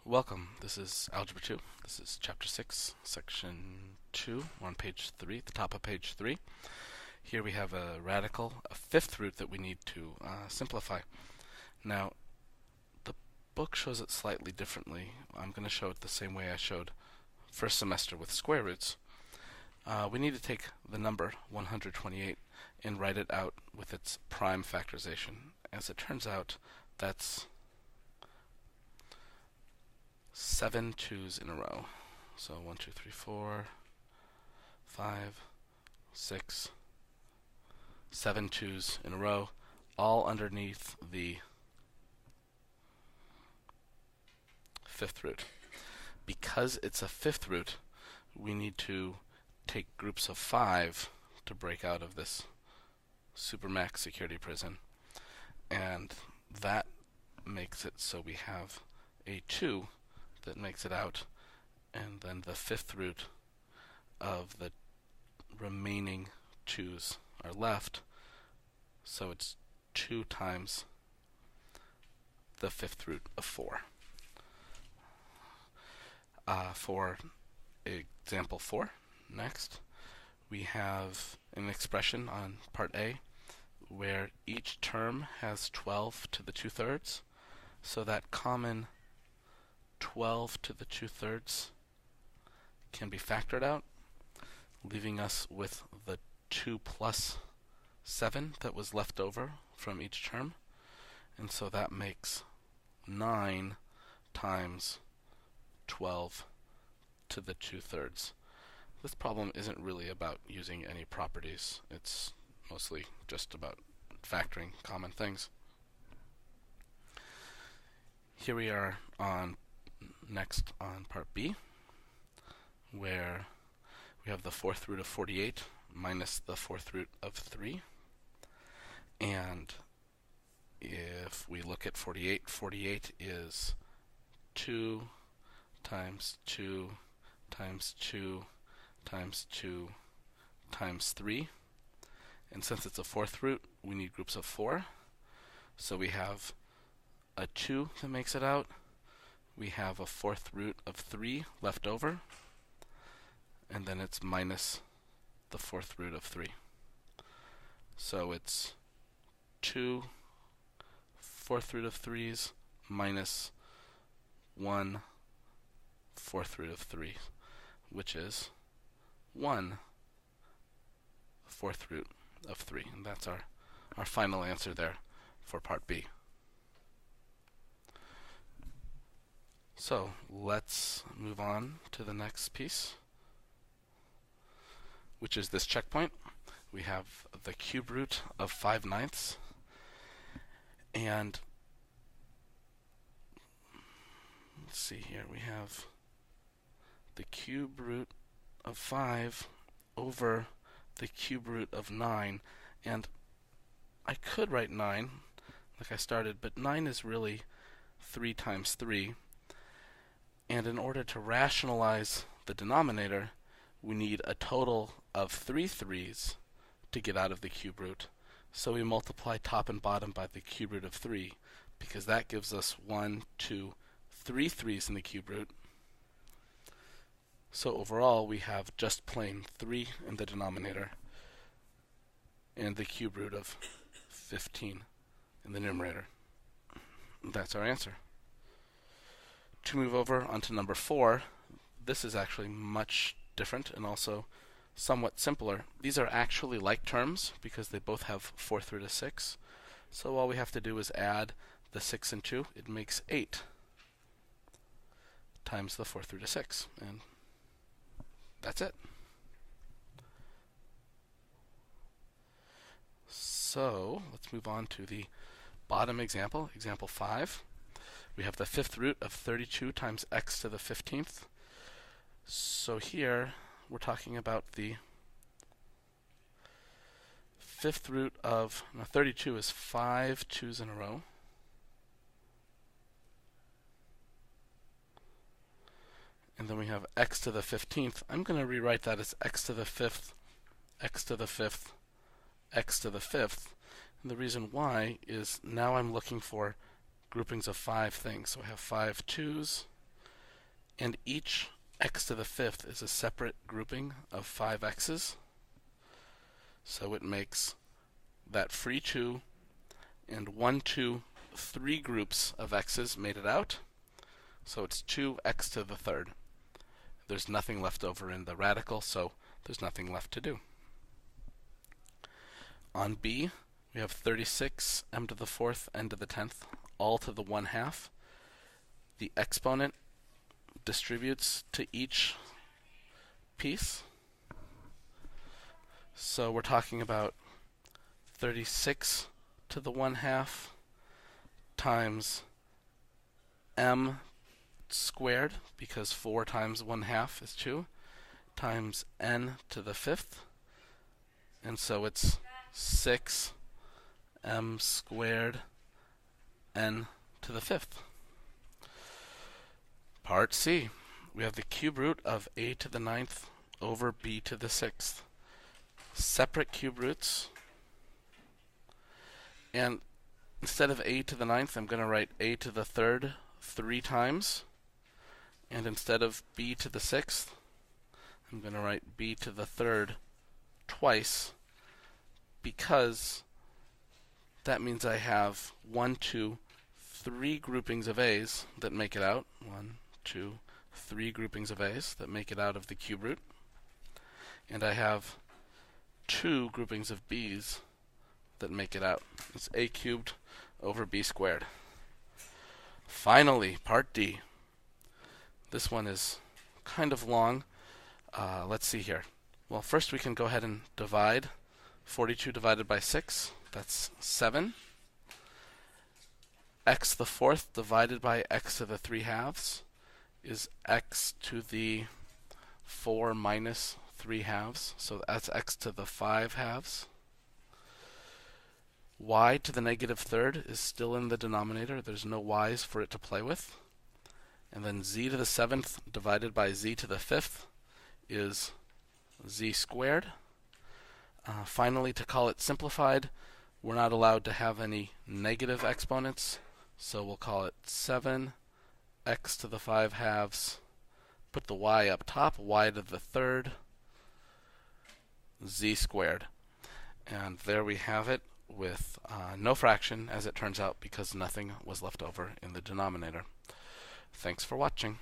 Welcome. This is Algebra 2. This is Chapter 6, Section 2. We're on page 3, the top of page 3. Here we have a radical, a fifth root that we need to simplify. Now, the book shows it slightly differently. I'm going to show it the same way I showed first semester with square roots. We need to take the number 128 and write it out with its prime factorization. As it turns out, that's 7 2's in a row. So 1, 2, 3, 4, 5, 6, 7 2's in a row, all underneath the fifth root. Because it's a fifth root, we need to take groups of 5 to break out of this supermax security prison. And that makes it so we have a 2 that makes it out, and then the fifth root of the remaining 2's are left, so it's 2 times the fifth root of 4. For example 4, next, we have an expression on part A where each term has 12 to the 2/3, so that common 12 to the 2/3 can be factored out, leaving us with the 2 plus 7 that was left over from each term. And so that makes 9 times 12 to the 2/3. This problem isn't really about using any properties. It's mostly just about factoring common things. Here we are next on part B, where we have the fourth root of 48 minus the fourth root of 3. And if we look at 48, 48 is 2 times 2 times 2 times 2 times 3. And since it's a fourth root, we need groups of 4. So we have a 2 that makes it out. We have a fourth root of 3 left over, and then it's minus the fourth root of 3. So it's 2 fourth root of 3's minus 1 fourth root of 3, which is 1 fourth root of 3. And that's our final answer there for part B. So let's move on to the next piece, which is this checkpoint. We have the cube root of 5/9, and let's see here, we have the cube root of 5 over the cube root of 9, and I could write 9 like I started, but 9 is really 3 times 3. And in order to rationalize the denominator, we need a total of 3 3's to get out of the cube root. So we multiply top and bottom by the cube root of 3, because that gives us 1, 2, 3 3's in the cube root. So overall, we have just plain 3 in the denominator and the cube root of 15 in the numerator. That's our answer. To move over onto number 4, this is actually much different and also somewhat simpler. These are actually like terms because they both have fourth root of 6. So all we have to do is add the 6 and 2. It makes 8 times the fourth root of 6. And that's it. So let's move on to the bottom example, example 5. We have the fifth root of 32 times x to the 15th. So here we're talking about the fifth root of, now 32 is 5 2's in a row. And then we have x to the 15th. I'm going to rewrite that as x to the 5th, x to the 5th, x to the 5th. And the reason why is now I'm looking for groupings of 5 things. So I have 5 2's, And each x to the fifth is a separate grouping of 5 x's. So it makes that free 2 and 1, 2, 3 groups of x's made it out. So it's 2x to the third. There's nothing left over in the radical, so there's nothing left to do. On B, we have 36 m to the fourth n to the 10th, all to the 1/2. The exponent distributes to each piece. So we're talking about 36 to the 1/2 times m squared, because 4 times 1/2 is 2, times n to the fifth. And so it's 6 m squared n to the fifth. Part C. We have the cube root of a to the 9th over b to the 6th. Separate cube roots. And instead of a to the 9th, I'm going to write a to the 3rd 3 times. And instead of b to the 6th, I'm going to write b to the 3rd twice, because that means I have 1, 2, 3 groupings of a's that make it out. 1, 2, 3 groupings of a's that make it out of the cube root. And I have 2 groupings of b's that make it out. It's a cubed over b squared. Finally, part D. This one is kind of long. Let's see here. Well, first we can go ahead and divide. 42 divided by 6, that's 7. X to the fourth divided by x to the 3/2 is x to the 4 minus 3/2, so that's x to the 5/2. Y to the negative third is still in the denominator. There's no y's for it to play with. And then z to the 7th divided by z to the 5th is z squared. Finally, to call it simplified, we're not allowed to have any negative exponents, so we'll call it 7 x to the 5/2. Put the y up top, y to the 3rd, z squared. And there we have it, with no fraction, as it turns out, because nothing was left over in the denominator. Thanks for watching.